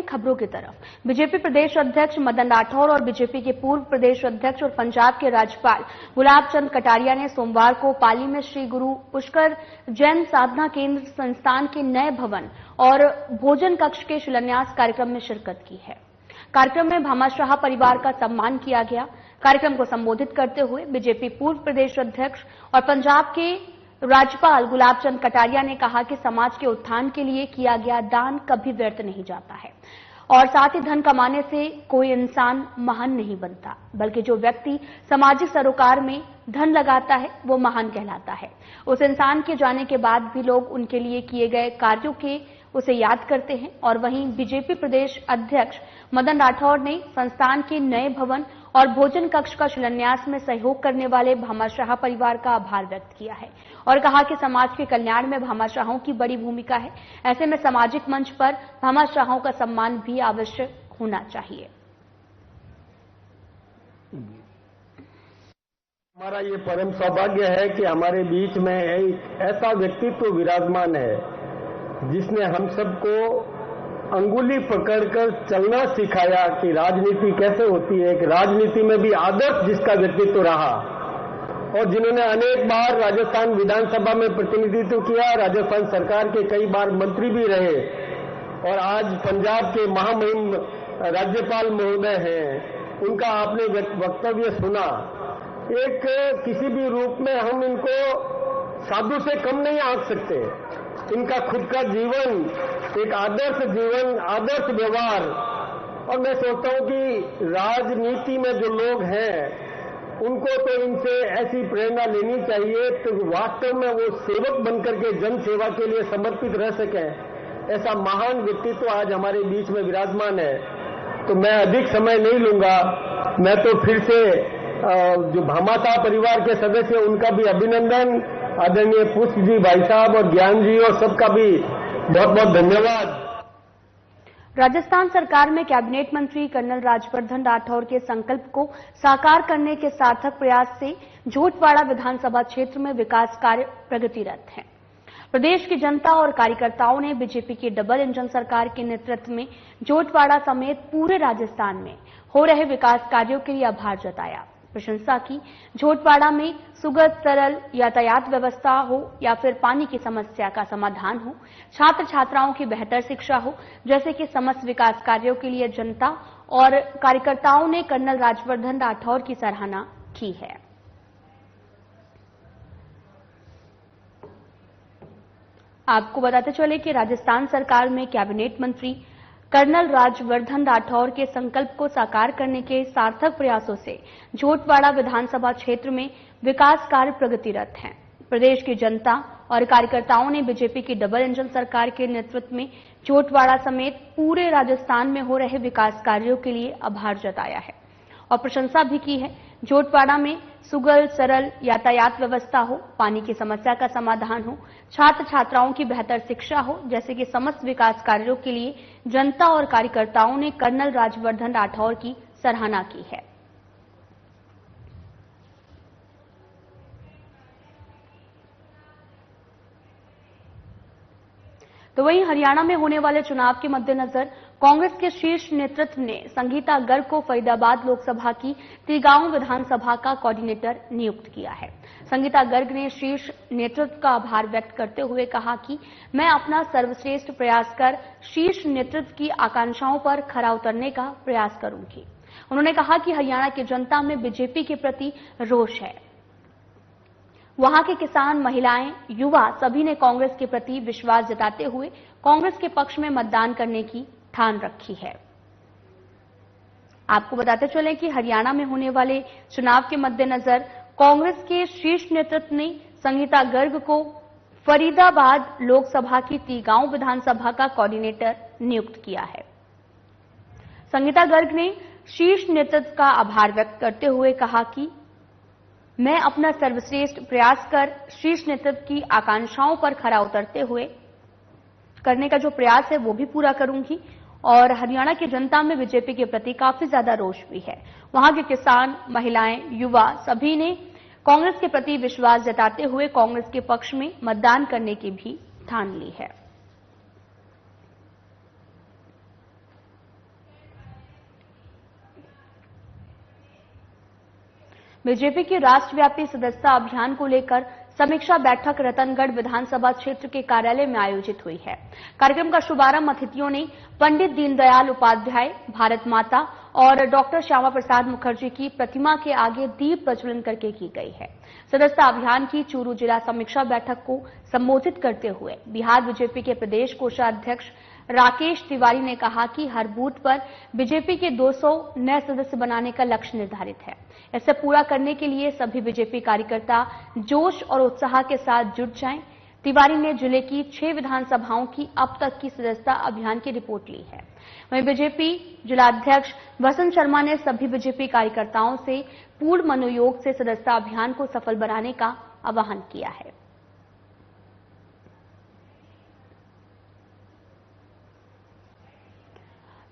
हैं खबरों की तरफ। बीजेपी प्रदेश अध्यक्ष मदन राठौर और बीजेपी के पूर्व प्रदेश अध्यक्ष और पंजाब के राज्यपाल गुलाब चंद कटारिया ने सोमवार को पाली में श्री गुरु पुष्कर जैन साधना केंद्र संस्थान के नए भवन और भोजन कक्ष के शिलान्यास कार्यक्रम में शिरकत की है। कार्यक्रम में भामाशाह परिवार का सम्मान किया गया। कार्यक्रम को संबोधित करते हुए बीजेपी पूर्व प्रदेश अध्यक्ष और पंजाब के राज्यपाल गुलाब चंद कटारिया ने कहा कि समाज के उत्थान के लिए किया गया दान कभी व्यर्थ नहीं जाता है और साथ ही धन कमाने से कोई इंसान महान नहीं बनता, बल्कि जो व्यक्ति सामाजिक सरोकार में धन लगाता है वो महान कहलाता है। उस इंसान के जाने के बाद भी लोग उनके लिए किए गए कार्यों के उसे याद करते हैं। और वहीं बीजेपी प्रदेश अध्यक्ष मदन राठौर ने संस्थान के नए भवन और भोजन कक्ष का शिलान्यास में सहयोग करने वाले भामाशाह परिवार का आभार व्यक्त किया है और कहा कि समाज के कल्याण में भामाशाहों की बड़ी भूमिका है। ऐसे में सामाजिक मंच पर भामाशाहों का सम्मान भी आवश्यक होना चाहिए। हमारा ये परम सौभाग्य है कि हमारे बीच में ऐसा व्यक्तित्व विराजमान है जिसने हम सबको अंगुली पकड़कर चलना सिखाया कि राजनीति कैसे होती है, कि राजनीति में भी आदर्श जिसका व्यक्तित्व रहा और जिन्होंने अनेक बार राजस्थान विधानसभा में प्रतिनिधित्व किया, राजस्थान सरकार के कई बार मंत्री भी रहे और आज पंजाब के महामहिम राज्यपाल महोदय हैं। उनका आपने वक्तव्य सुना। एक किसी भी रूप में हम इनको साधु से कम नहीं आंक सकते। इनका खुद का जीवन एक आदर्श जीवन, आदर्श व्यवहार। और मैं सोचता हूं कि राजनीति में जो लोग हैं उनको तो इनसे ऐसी प्रेरणा लेनी चाहिए तो वास्तव में वो सेवक बनकर के जन सेवा के लिए समर्पित रह सकें। ऐसा महान व्यक्तित्व आज हमारे बीच में विराजमान है। तो मैं अधिक समय नहीं लूंगा। मैं तो फिर से जो भामाशाह परिवार के सदस्य उनका भी अभिनंदन, आदरणीय पुष्प जी, भाई साहब और ज्ञान जी और सबका भी बहुत बहुत धन्यवाद। राजस्थान सरकार में कैबिनेट मंत्री कर्नल राज्यवर्धन राठौर के संकल्प को साकार करने के सार्थक प्रयास से झोटवाड़ा विधानसभा क्षेत्र में विकास कार्य प्रगतिरत हैं। प्रदेश की जनता और कार्यकर्ताओं ने बीजेपी की डबल इंजन सरकार के नेतृत्व में झोटवाड़ा समेत पूरे राजस्थान में हो रहे विकास कार्यों के लिए आभार जताया, प्रशंसा की। झोटवाड़ा में सुगम सरल यातायात व्यवस्था हो या फिर पानी की समस्या का समाधान हो, छात्र छात्राओं की बेहतर शिक्षा हो, जैसे कि समस्त विकास कार्यों के लिए जनता और कार्यकर्ताओं ने कर्नल राज्यवर्धन राठौर की सराहना की है। आपको बताते चले कि राजस्थान सरकार में कैबिनेट मंत्री कर्नल राज्यवर्धन राठौर के संकल्प को साकार करने के सार्थक प्रयासों से झोटवाड़ा विधानसभा क्षेत्र में विकास कार्य प्रगतिरत हैं। प्रदेश की जनता और कार्यकर्ताओं ने बीजेपी की डबल इंजन सरकार के नेतृत्व में झोटवाड़ा समेत पूरे राजस्थान में हो रहे विकास कार्यों के लिए आभार जताया है और प्रशंसा भी की है। झोटवाड़ा में सुगम सरल यातायात व्यवस्था हो, पानी की समस्या का समाधान हो, छात्र छात्राओं की बेहतर शिक्षा हो, जैसे कि समस्त विकास कार्यों के लिए जनता और कार्यकर्ताओं ने कर्नल राज्यवर्धन राठौर की सराहना की है। तो वहीं हरियाणा में होने वाले चुनाव के मद्देनजर कांग्रेस के शीर्ष नेतृत्व ने संगीता गर्ग को फरीदाबाद लोकसभा की तिगांव विधानसभा का कोऑर्डिनेटर नियुक्त किया है। संगीता गर्ग ने शीर्ष नेतृत्व का आभार व्यक्त करते हुए कहा कि मैं अपना सर्वश्रेष्ठ प्रयास कर शीर्ष नेतृत्व की आकांक्षाओं पर खरा उतरने का प्रयास करूंगी। उन्होंने कहा कि हरियाणा की जनता में बीजेपी के प्रति रोष है। वहां के किसान, महिलाएं, युवा सभी ने कांग्रेस के प्रति विश्वास जताते हुए कांग्रेस के पक्ष में मतदान करने की ठान रखी है। आपको बताते चलें कि हरियाणा में होने वाले चुनाव के मद्देनजर कांग्रेस के शीर्ष नेतृत्व ने संगीता गर्ग को फरीदाबाद लोकसभा की तिगांव विधानसभा का कोऑर्डिनेटर नियुक्त किया है। संगीता गर्ग ने शीर्ष नेतृत्व का आभार व्यक्त करते हुए कहा कि मैं अपना सर्वश्रेष्ठ प्रयास कर शीर्ष नेतृत्व की आकांक्षाओं पर खरा उतरते हुए करने का जो प्रयास है वो भी पूरा करूंगी और हरियाणा की जनता में बीजेपी के प्रति काफी ज्यादा रोष भी है। वहां के किसान, महिलाएं, युवा सभी ने कांग्रेस के प्रति विश्वास जताते हुए कांग्रेस के पक्ष में मतदान करने की भी ठान ली है। बीजेपी की राष्ट्रव्यापी सदस्यता अभियान को लेकर समीक्षा बैठक रतनगढ़ विधानसभा क्षेत्र के कार्यालय में आयोजित हुई है। कार्यक्रम का शुभारंभ अतिथियों ने पंडित दीनदयाल उपाध्याय, भारत माता और डॉक्टर श्यामा प्रसाद मुखर्जी की प्रतिमा के आगे दीप प्रज्वलन करके की गई है। सदस्यता अभियान की चूरू जिला समीक्षा बैठक को संबोधित करते हुए बिहार बीजेपी के प्रदेश कोषाध्यक्ष राकेश तिवारी ने कहा कि हर बूथ पर बीजेपी के 200 नए सदस्य बनाने का लक्ष्य निर्धारित है। इसे पूरा करने के लिए सभी बीजेपी कार्यकर्ता जोश और उत्साह के साथ जुट जाएं। तिवारी ने जिले की 6 विधानसभाओं की अब तक की सदस्यता अभियान की रिपोर्ट ली है। वहीं बीजेपी जिलाध्यक्ष वसंत शर्मा ने सभी बीजेपी कार्यकर्ताओं से पूर्ण मनोयोग से सदस्यता अभियान को सफल बनाने का आह्वान किया है।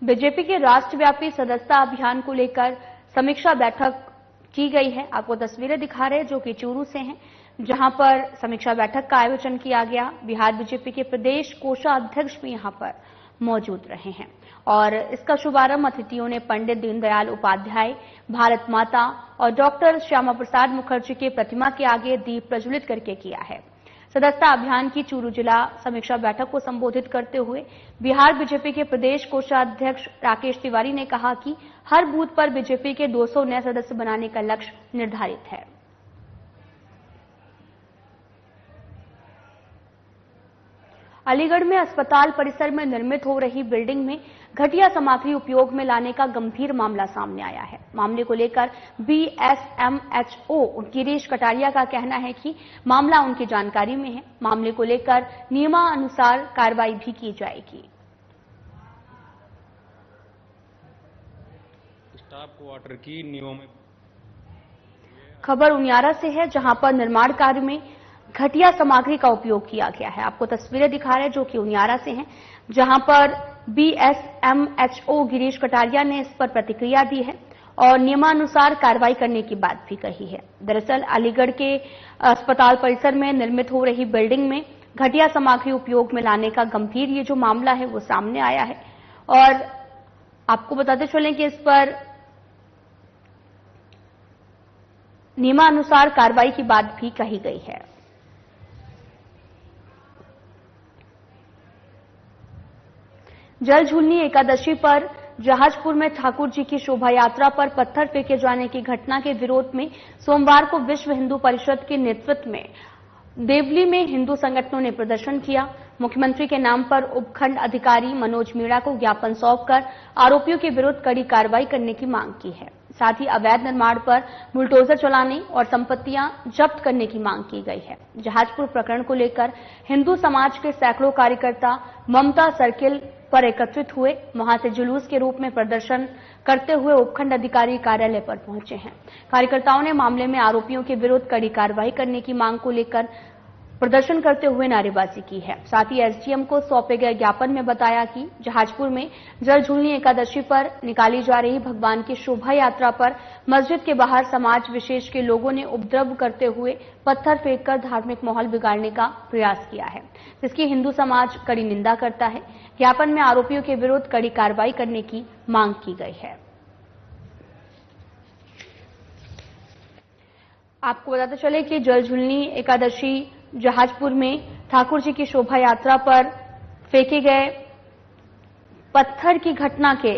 बीजेपी के राष्ट्रव्यापी सदस्यता अभियान को लेकर समीक्षा बैठक की गई है। आपको तस्वीरें दिखा रहे हैं जो कि चूरू से हैं, जहां पर समीक्षा बैठक का आयोजन किया गया। बिहार बीजेपी के प्रदेश कोषाध्यक्ष भी यहां पर मौजूद रहे हैं और इसका शुभारंभ अतिथियों ने पंडित दीनदयाल उपाध्याय, भारत माता और डॉक्टर श्यामा प्रसाद मुखर्जी की प्रतिमा के आगे दीप प्रज्वलित करके किया है। सदस्यता अभियान की चूरू जिला समीक्षा बैठक को संबोधित करते हुए बिहार बीजेपी के प्रदेश कोषाध्यक्ष राकेश तिवारी ने कहा कि हर बूथ पर बीजेपी के 200 नए सदस्य बनाने का लक्ष्य निर्धारित है। अलीगढ़ में अस्पताल परिसर में निर्मित हो रही बिल्डिंग में घटिया सामग्री उपयोग में लाने का गंभीर मामला सामने आया है। मामले को लेकर BSMHO गिरीश कटारिया का कहना है कि मामला उनकी जानकारी में है। मामले को लेकर नियमानुसार कार्रवाई भी की जाएगी। स्टाफ क्वार्टर की नियमों में खबर उनियारा से है, जहां पर निर्माण कार्य में घटिया सामग्री का उपयोग किया गया है। आपको तस्वीरें दिखा रहे हैं जो कि उनियारा से हैं, जहां पर BSMHO गिरीश कटारिया ने इस पर प्रतिक्रिया दी है और नियमानुसार कार्रवाई करने की बात भी कही है। दरअसल अलीगढ़ के अस्पताल परिसर में निर्मित हो रही बिल्डिंग में घटिया सामग्री उपयोग में लाने का गंभीर ये जो मामला है वो सामने आया है और आपको बताते चलें कि इस पर नियमानुसार कार्रवाई की बात भी कही गई है। जल झूलनी एकादशी पर जहाजपुर में ठाकुर जी की शोभा यात्रा पर पत्थर फेंके जाने की घटना के विरोध में सोमवार को विश्व हिंदू परिषद के नेतृत्व में देवली में हिंदू संगठनों ने प्रदर्शन किया। मुख्यमंत्री के नाम पर उपखंड अधिकारी मनोज मीणा को ज्ञापन सौंपकर आरोपियों के विरुद्ध कड़ी कार्रवाई करने की मांग की है। साथ ही अवैध निर्माण पर बुलडोजर चलाने और संपत्तियां जब्त करने की मांग की गई है। जहाजपुर प्रकरण को लेकर हिंदू समाज के सैकड़ों कार्यकर्ता ममता सर्किल पर एकत्रित हुए। वहां से जुलूस के रूप में प्रदर्शन करते हुए उपखंड अधिकारी कार्यालय पर पहुंचे हैं। कार्यकर्ताओं ने मामले में आरोपियों के विरुद्ध कड़ी कार्रवाई करने की मांग को लेकर प्रदर्शन करते हुए नारेबाजी की है। साथ ही एसडीएम को सौंपे गए ज्ञापन में बताया कि जहाजपुर में जल झूलनी एकादशी पर निकाली जा रही भगवान की शोभा यात्रा पर मस्जिद के बाहर समाज विशेष के लोगों ने उपद्रव करते हुए पत्थर फेंककर धार्मिक माहौल बिगाड़ने का प्रयास किया है, जिसकी हिंदू समाज कड़ी निंदा करता है। ज्ञापन में आरोपियों के विरुद्ध कड़ी कार्रवाई करने की मांग की गई है। आपको बताते चले कि जल झूलनी एकादशी जहाजपुर में ठाकुर जी की शोभा यात्रा पर फेंके गए पत्थर की घटना के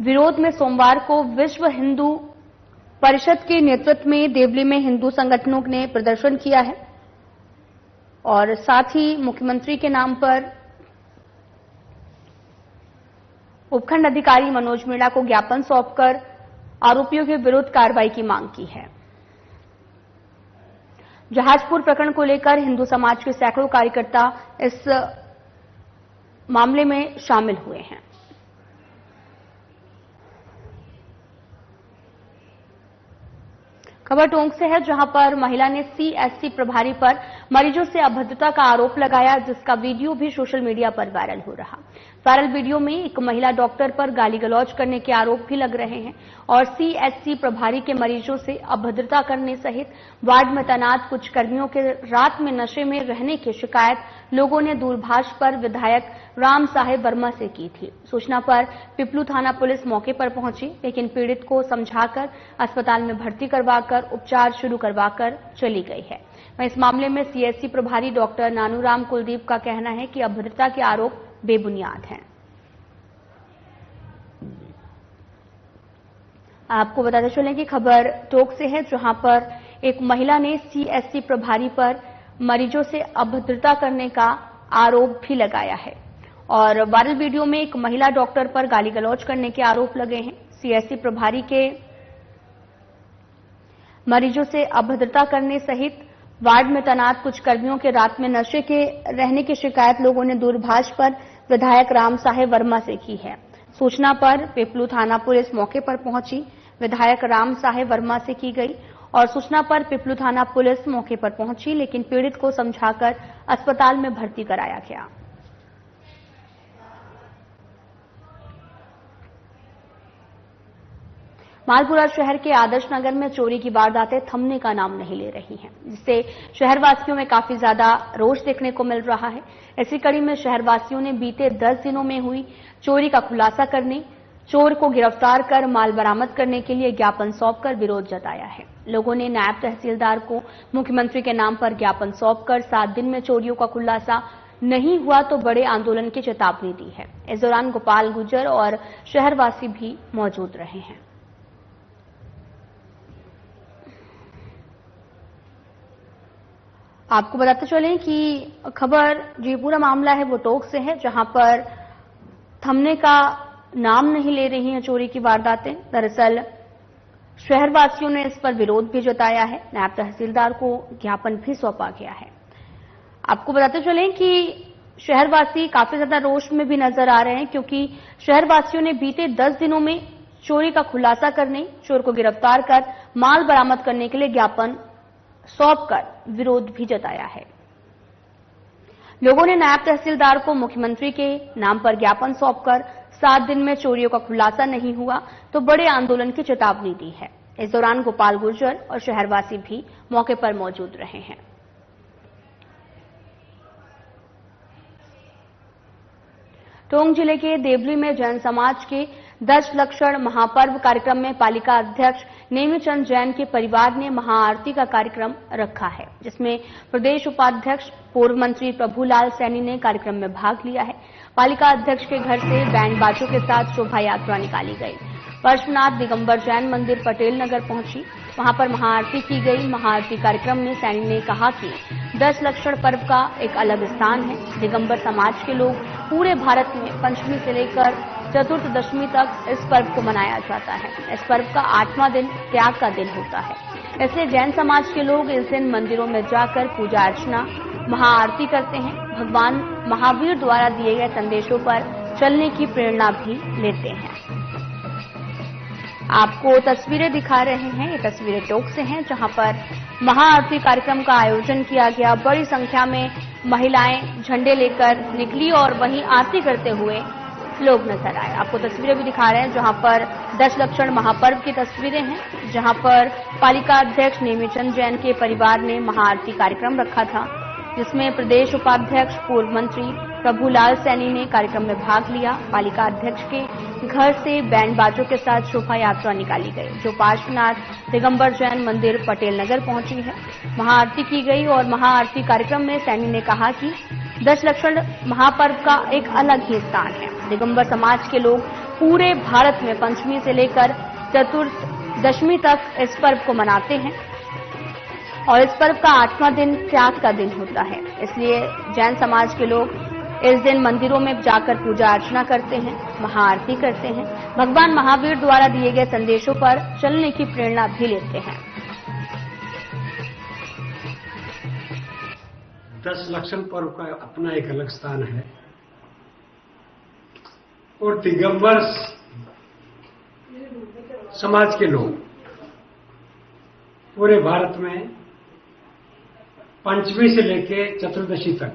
विरोध में सोमवार को विश्व हिंदू परिषद के नेतृत्व में देवली में हिंदू संगठनों ने प्रदर्शन किया है और साथ ही मुख्यमंत्री के नाम पर उपखंड अधिकारी मनोज मीणा को ज्ञापन सौंपकर आरोपियों के विरुद्ध कार्रवाई की मांग की है। जहाजपुर प्रकरण को लेकर हिंदू समाज के सैकड़ों कार्यकर्ता इस मामले में शामिल हुए हैं। खबर टोंक से है, जहां पर महिला ने CSC प्रभारी पर मरीजों से अभद्रता का आरोप लगाया, जिसका वीडियो भी सोशल मीडिया पर वायरल हो रहा। वायरल वीडियो में एक महिला डॉक्टर पर गाली गलौज करने के आरोप भी लग रहे हैं और सीएचसी प्रभारी के मरीजों से अभद्रता करने सहित वार्ड में तैनात कुछ कर्मियों के रात में नशे में रहने की शिकायत लोगों ने दूरभाष पर विधायक राम साहेब वर्मा से की थी। सूचना पर पिपलू थाना पुलिस मौके पर पहुंची, लेकिन पीड़ित को समझाकर अस्पताल में भर्ती करवाकर उपचार शुरू करवाकर चली गई है। वहीं इस मामले में सीएचसी प्रभारी डॉक्टर नानूराम कुलदीप का कहना है कि अभद्रता के आरोप बेबुनियाद हैं। आपको बताते चलें कि खबर टोंक से है, जहां पर एक महिला ने सीएचसी प्रभारी पर मरीजों से अभद्रता करने का आरोप भी लगाया है और वायरल वीडियो में एक महिला डॉक्टर पर गाली गलौज करने के आरोप लगे हैं। सीएचसी प्रभारी के मरीजों से अभद्रता करने सहित वार्ड में तैनात कुछ कर्मियों के रात में नशे के रहने की शिकायत लोगों ने दूरभाष पर विधायक राम साहेब वर्मा से की है। सूचना पर पिपलू थाना पुलिस मौके पर पहुंची, विधायक राम साहेब वर्मा से की गई और सूचना पर पिपलू थाना पुलिस मौके पर पहुंची, लेकिन पीड़ित को समझाकर अस्पताल में भर्ती कराया गया। मालपुरा शहर के आदर्श नगर में चोरी की वारदातें थमने का नाम नहीं ले रही हैं, जिससे शहरवासियों में काफी ज्यादा रोष देखने को मिल रहा है। इसी कड़ी में शहरवासियों ने बीते 10 दिनों में हुई चोरी का खुलासा करने, चोर को गिरफ्तार कर माल बरामद करने के लिए ज्ञापन सौंपकर विरोध जताया है। लोगों ने नायब तहसीलदार को मुख्यमंत्री के नाम पर ज्ञापन सौंपकर 7 दिन में चोरियों का खुलासा नहीं हुआ तो बड़े आंदोलन की चेतावनी दी है। इस दौरान गोपाल गुर्जर और शहरवासी भी मौजूद रहे हैं। आपको बताते चलें कि खबर जो ये पूरा मामला है वो टोंक से है, जहां पर थमने का नाम नहीं ले रही हैं चोरी की वारदातें। दरअसल शहरवासियों ने इस पर विरोध भी जताया है, नायब तहसीलदार को ज्ञापन भी सौंपा गया है। आपको बताते चलें कि शहरवासी काफी ज्यादा रोष में भी नजर आ रहे हैं, क्योंकि शहरवासियों ने बीते 10 दिनों में चोरी का खुलासा करने, चोर को गिरफ्तार कर माल बरामद करने के लिए ज्ञापन सौंपकर विरोध भी जताया है। लोगों ने नायब तहसीलदार को मुख्यमंत्री के नाम पर ज्ञापन सौंपकर 7 दिन में चोरियों का खुलासा नहीं हुआ तो बड़े आंदोलन की चेतावनी दी है। इस दौरान गोपाल गुर्जर और शहरवासी भी मौके पर मौजूद रहे हैं। टोंक जिले के देवली में जैन समाज के 10 लक्षण महापर्व कार्यक्रम में पालिका अध्यक्ष नेमीचंद जैन के परिवार ने महाआरती का कार्यक्रम रखा है, जिसमें प्रदेश उपाध्यक्ष पूर्व मंत्री प्रभुलाल सैनी ने कार्यक्रम में भाग लिया है। पालिका अध्यक्ष के घर से बैंड बाजों के साथ शोभा यात्रा निकाली गई। पार्श्वनाथ दिगंबर जैन मंदिर पटेल नगर पहुंची, वहां पर महाआरती की गई। महाआरती कार्यक्रम में सैनी ने कहा कि 10 लक्षण पर्व का एक अलग स्थान है। दिगंबर समाज के लोग पूरे भारत में पंचमी से लेकर चतुर्थदशमी तक इस पर्व को मनाया जाता है। इस पर्व का 8वां दिन त्याग का दिन होता है, इसलिए जैन समाज के लोग इस दिन मंदिरों में जाकर पूजा अर्चना, महाआरती करते हैं। भगवान महावीर द्वारा दिए गए संदेशों पर चलने की प्रेरणा भी लेते हैं। आपको तस्वीरें दिखा रहे हैं, ये तस्वीरें टोंक से हैं, जहां पर महाआरती कार्यक्रम का आयोजन किया गया। बड़ी संख्या में महिलाएं झंडे लेकर निकली और वहीं आरती करते हुए लोग नजर आए। आपको तस्वीरें भी दिखा रहे हैं, जहां पर 10 लक्षण महापर्व की तस्वीरें हैं, जहां पर पालिका अध्यक्ष नेमीचंद जैन के परिवार ने महाआरती कार्यक्रम रखा था, जिसमें प्रदेश उपाध्यक्ष पूर्व मंत्री प्रभुलाल सैनी ने कार्यक्रम में भाग लिया। पालिका अध्यक्ष के घर से बैंड बाजों के साथ शोभा यात्रा निकाली गई, जो पार्श्वनाथ दिगंबर जैन मंदिर पटेल नगर पहुंची है। महाआरती की गई और महाआरती कार्यक्रम में सैनी ने कहा कि 10 लक्षण महापर्व का एक अलग ही स्थान है। दिगंबर समाज के लोग पूरे भारत में पंचमी से लेकर चतुर्थदशमी तक इस पर्व को मनाते हैं और इस पर्व का 8वां दिन त्याग का दिन होता है, इसलिए जैन समाज के लोग इस दिन मंदिरों में जाकर पूजा अर्चना करते हैं, महाआरती करते हैं, भगवान महावीर द्वारा दिए गए संदेशों पर चलने की प्रेरणा भी लेते हैं। 10 लक्षण पर्व का अपना एक अलग स्थान है और दिगंबर समाज के लोग पूरे भारत में पंचमी से लेके चतुर्दशी तक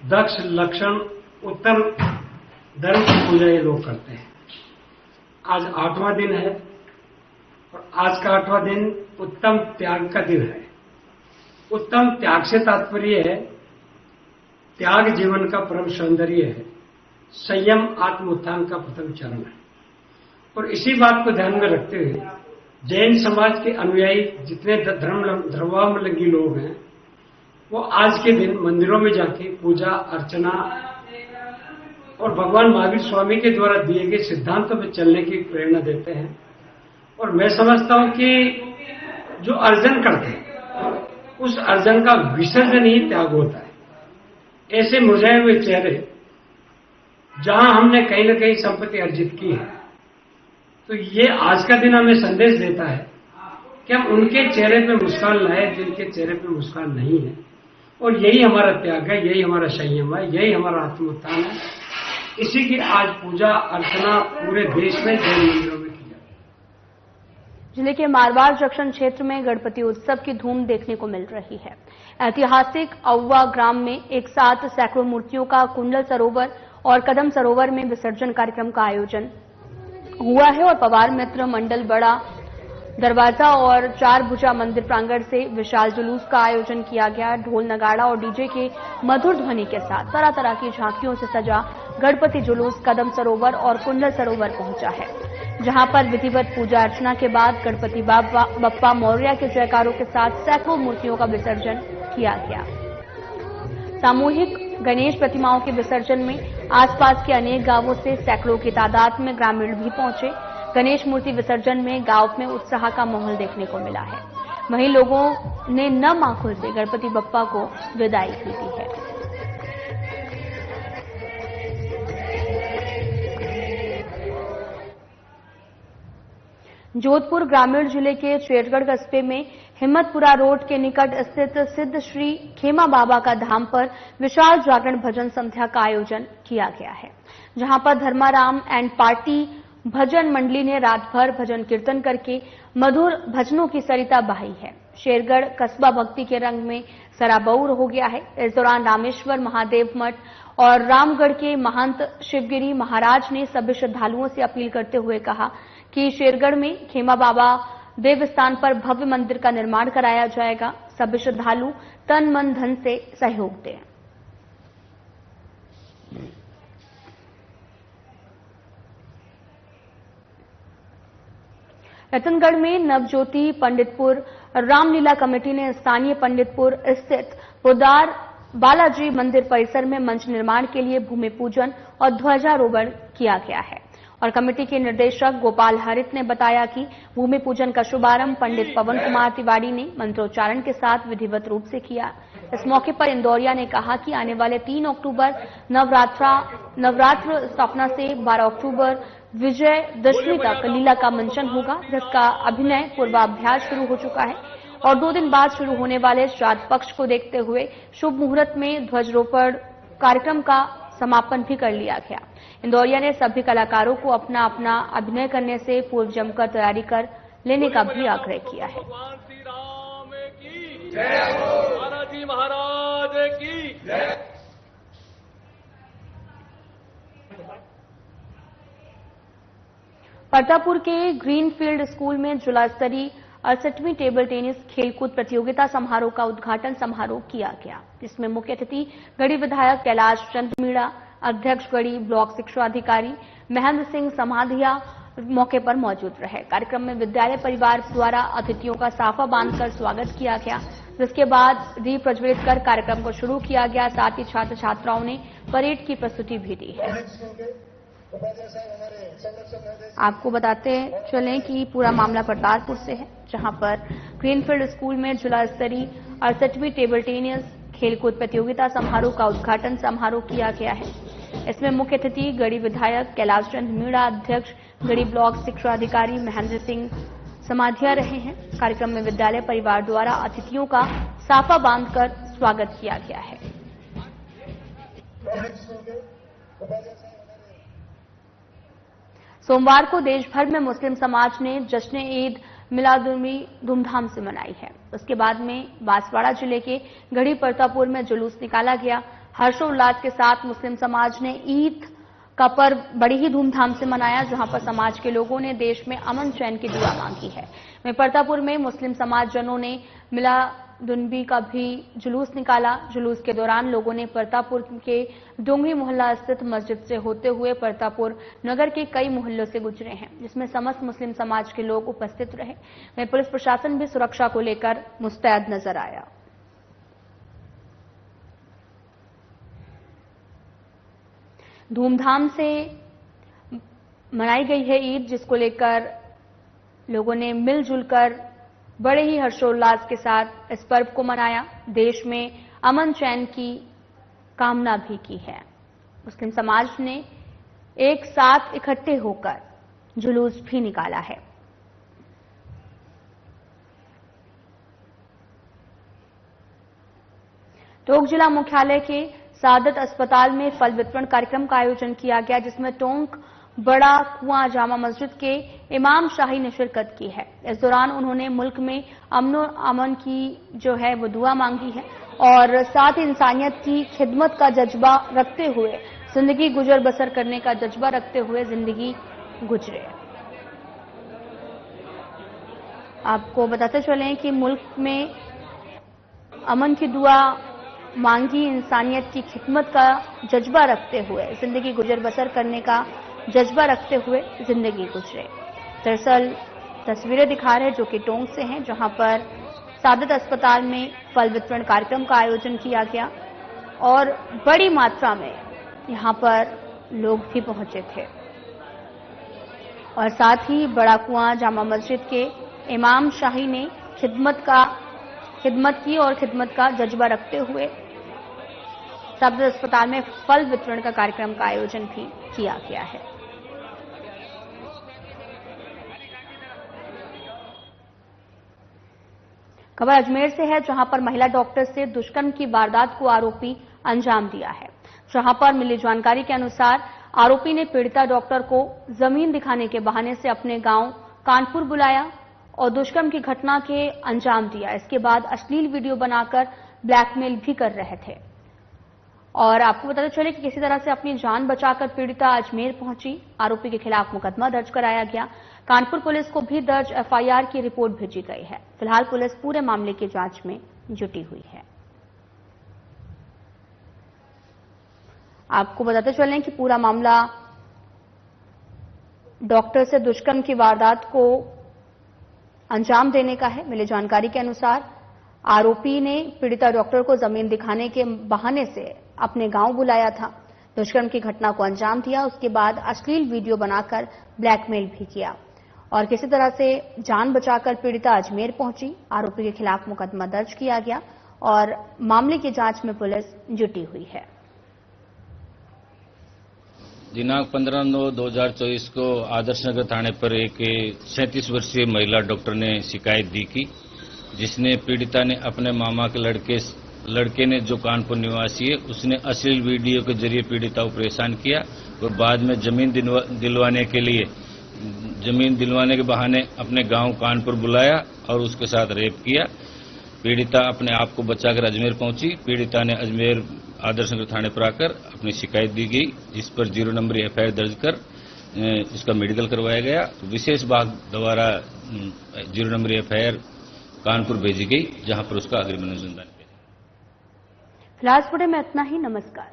दक्ष, लक्षण, उत्तम धर्म की पूजा ये लोग करते हैं। आज 8वां दिन है और आज का 8वां दिन उत्तम त्याग का दिन है। उत्तम त्याग से तात्पर्य है त्याग जीवन का परम सौंदर्य है, संयम आत्म उत्थान का प्रथम चरण है। और इसी बात को ध्यान में रखते हुए जैन समाज के अनुयायी जितने धर्मावलंबी लोग हैं वो आज के दिन मंदिरों में जाके पूजा अर्चना और भगवान महावीर स्वामी के द्वारा दिए गए सिद्धांतों में चलने की प्रेरणा देते हैं। और मैं समझता हूं कि जो अर्जन करते हैं उस अर्जन का विसर्जन ही त्याग होता है। ऐसे मुरझाए हुए चेहरे जहां हमने कहीं न कहीं संपत्ति अर्जित की है, तो ये आज का दिन हमें संदेश देता है कि हम उनके चेहरे पे मुस्कान लाए जिनके चेहरे पे मुस्कान नहीं है। और यही हमारा त्याग है, यही हमारा संयम है, यही हमारा आत्मोत्थान है। इसी की आज पूजा अर्चना पूरे देश में जैन मंदिरों में की जाती है। जिले के मारवाड़ जंक्शन क्षेत्र में गणपति उत्सव की धूम देखने को मिल रही है। ऐतिहासिक औवा ग्राम में एक साथ सैकड़ों मूर्तियों का कुंडल सरोवर और कदम सरोवर में विसर्जन कार्यक्रम का आयोजन हुआ है और पवार मित्र मंडल बड़ा दरवाजा और चार भुजा मंदिर प्रांगण से विशाल जुलूस का आयोजन किया गया। ढोल नगाड़ा और डीजे के मधुर ध्वनि के साथ तरह तरह की झांकियों से सजा गणपति जुलूस कदम सरोवर और कुंडल सरोवर पहुंचा है, जहां पर विधिवत पूजा अर्चना के बाद गणपति बप्पा मौर्य के जयकारों के साथ सैकड़ों मूर्तियों का विसर्जन किया गया। सामूहिक गणेश प्रतिमाओं के विसर्जन में आसपास के अनेक गांवों से सैकड़ों की तादाद में ग्रामीण भी पहुंचे। गणेश मूर्ति विसर्जन में गांव में उत्साह का माहौल देखने को मिला है। वहीं लोगों ने नम आंखों से गणपति बप्पा को विदाई भी दी है। जोधपुर ग्रामीण जिले के चेरगढ़ कस्बे में हिम्मतपुरा रोड के निकट स्थित सिद्ध श्री खेमा बाबा का धाम पर विशाल जागरण भजन संध्या का आयोजन किया गया है, जहां पर धर्माराम एंड पार्टी भजन मंडली ने रात भर भजन कीर्तन करके मधुर भजनों की सरिता बहाई है। शेरगढ़ कस्बा भक्ति के रंग में सराबोर हो गया है। इस दौरान रामेश्वर महादेव मठ और रामगढ़ के महंत शिवगिरी महाराज ने सभी श्रद्धालुओं से अपील करते हुए कहा कि शेरगढ़ में खेमा बाबा देव स्थान पर भव्य मंदिर का निर्माण कराया जाएगा। सभी श्रद्धालु तन मन धन से सहयोग दें। रतनगढ़ में नवज्योति पंडितपुर रामलीला कमेटी ने स्थानीय पंडितपुर स्थित पोदार बालाजी मंदिर परिसर में मंच निर्माण के लिए भूमि पूजन और ध्वजारोहण किया गया है। और कमेटी के निदेशक गोपाल हरित ने बताया कि भूमि पूजन का शुभारंभ पंडित पवन कुमार तिवारी ने मंत्रोच्चारण के साथ विधिवत रूप से किया। इस मौके पर इंदौरिया ने कहा कि आने वाले 3 अक्टूबर नवरात्र स्थापना से 12 अक्टूबर विजयदशमी तक लीला का मंचन होगा, जिसका अभिनय पूर्वाभ्यास शुरू हो चुका है और 2 दिन बाद शुरू होने वाले श्राद्ध पक्ष को देखते हुए शुभ मुहूर्त में ध्वजारोहण कार्यक्रम का समापन भी कर लिया गया। इंदौरिया ने सभी कलाकारों को अपना अपना अभिनय करने से पूर्व जमकर तैयारी कर लेने का भी आग्रह किया है। परतापुर के ग्रीनफील्ड स्कूल में जिला स्तरीय 68वीं टेबल टेनिस खेलकूद प्रतियोगिता समारोह का उद्घाटन समारोह किया गया, जिसमें मुख्य अतिथि गढ़ी विधायक कैलाश चंद मीणा, अध्यक्ष गढ़ी ब्लॉक शिक्षा अधिकारी महेंद्र सिंह समाधिया मौके पर मौजूद रहे। कार्यक्रम में विद्यालय परिवार द्वारा अतिथियों का साफा बांधकर स्वागत किया गया, जिसके बाद दीप प्रज्वलित कर कार्यक्रम को शुरू किया गया। साथ ही छात्र छात्राओं ने परेड की प्रस्तुति भी दी है। आपको बताते चलें कि पूरा मामला करतारपुर से है, जहां पर ग्रीनफील्ड स्कूल में जिला स्तरीय 68वीं टेबल टेनिस खेलकूद प्रतियोगिता समारोह का उद्घाटन समारोह किया गया है। इसमें मुख्य अतिथि गढ़ी विधायक कैलाश चंद मीणा, अध्यक्ष गढ़ी ब्लॉक शिक्षा अधिकारी महेंद्र सिंह समाधिया रहे हैं। कार्यक्रम में विद्यालय परिवार द्वारा अतिथियों का साफा बांधकर स्वागत किया गया है। सोमवार को देश भर में मुस्लिम समाज ने जश्न ईद मिलादुन्नबी धूमधाम से मनाई है। उसके बाद में बांसवाड़ा जिले के गढ़ी परतापुर में जुलूस निकाला गया। हर्षोल्लास के साथ मुस्लिम समाज ने ईद का पर्व बड़ी ही धूमधाम से मनाया, जहां पर समाज के लोगों ने देश में अमन चैन की दुआ मांगी है। वहीं परतापुर में मुस्लिम समाजजनों ने मिलादुन्नबी का भी जुलूस निकाला। जुलूस के दौरान लोगों ने परतापुर के डोंगरी मोहल्ला स्थित मस्जिद से होते हुए परतापुर नगर के कई मोहल्लों से गुजरे हैं, जिसमें समस्त मुस्लिम समाज के लोग उपस्थित रहे। वहीं पुलिस प्रशासन भी सुरक्षा को लेकर मुस्तैद नजर आया। धूमधाम से मनाई गई है ईद, जिसको लेकर लोगों ने मिलजुल कर बड़े ही हर्षोल्लास के साथ इस पर्व को मनाया। देश में अमन चैन की कामना भी की है। मुस्लिम समाज ने एक साथ इकट्ठे होकर जुलूस भी निकाला है। टोंक जिला मुख्यालय के सादत अस्पताल में फल वितरण कार्यक्रम का आयोजन किया गया, जिसमें टोंक बड़ा कुआं जामा मस्जिद के इमाम शाही ने शिरकत की है। इस दौरान उन्होंने मुल्क में अमन की जो है वो दुआ मांगी है और साथ ही इंसानियत की खिदमत का जज्बा रखते हुए जिंदगी गुजर बसर करने का जज्बा रखते हुए जिंदगी गुजरे। आपको बताते चलें कि मुल्क में अमन की दुआ मांगी, इंसानियत की खिदमत का जज्बा रखते हुए जिंदगी गुजर बसर करने का जज्बा रखते हुए जिंदगी गुजरे। दरअसल तस्वीरें दिखा रहे जो कि टोंक से हैं, जहां पर सादत अस्पताल में फल वितरण कार्यक्रम का आयोजन किया गया और बड़ी मात्रा में यहां पर लोग भी पहुंचे थे और साथ ही बड़ा कुआं जामा मस्जिद के इमाम शाही ने खिदमत की और खिदमत का जज्बा रखते हुए सादत अस्पताल में फल वितरण का कार्यक्रम का आयोजन भी किया गया है। खबर अजमेर से है, जहां पर महिला डॉक्टर से दुष्कर्म की वारदात को आरोपी अंजाम दिया है। जहां पर मिली जानकारी के अनुसार आरोपी ने पीड़िता डॉक्टर को जमीन दिखाने के बहाने से अपने गांव कानपुर बुलाया और दुष्कर्म की घटना के अंजाम दिया। इसके बाद अश्लील वीडियो बनाकर ब्लैकमेल भी कर रहे थे। और आपको बताते चले कि किसी तरह से अपनी जान बचाकर पीड़िता अजमेर पहुंची। आरोपी के खिलाफ मुकदमा दर्ज कराया गया। कानपुर पुलिस को भी दर्ज एफआईआर की रिपोर्ट भेजी गई है। फिलहाल पुलिस पूरे मामले की जांच में जुटी हुई है। आपको बताते चलें कि पूरा मामला डॉक्टर से दुष्कर्म की वारदात को अंजाम देने का है। मिली जानकारी के अनुसार आरोपी ने पीड़िता डॉक्टर को जमीन दिखाने के बहाने से अपने गांव बुलाया था, दुष्कर्म की घटना को अंजाम दिया। उसके बाद अश्लील वीडियो बनाकर ब्लैकमेल भी किया और किसी तरह से जान बचाकर पीड़िता अजमेर पहुंची। आरोपी के खिलाफ मुकदमा दर्ज किया गया और मामले की जांच में पुलिस जुटी हुई है। दिनांक 15/9/2024 को आदर्श नगर थाने पर एक 37 वर्षीय महिला डॉक्टर ने शिकायत दी कि जिसने पीड़िता ने अपने मामा के लड़के ने जो कानपुर निवासी है उसने अश्लील वीडियो के जरिए पीड़िता को परेशान किया और बाद में जमीन दिलवाने के बहाने अपने गांव कानपुर बुलाया और उसके साथ रेप किया। पीड़िता अपने आप को बचाकर अजमेर पहुंची। पीड़िता ने अजमेर आदर्श नगर थाने पर आकर अपनी शिकायत दी गई, जिस पर 0 नंबरी एफआईआर दर्ज कर उसका मेडिकल करवाया गया। विशेष भाग द्वारा 0 नंबरी एफआईआर कानपुर भेजी गई, जहां पर उसका अग्रिम अनुसंधान किया। फिलहाल में इतना ही। नमस्कार।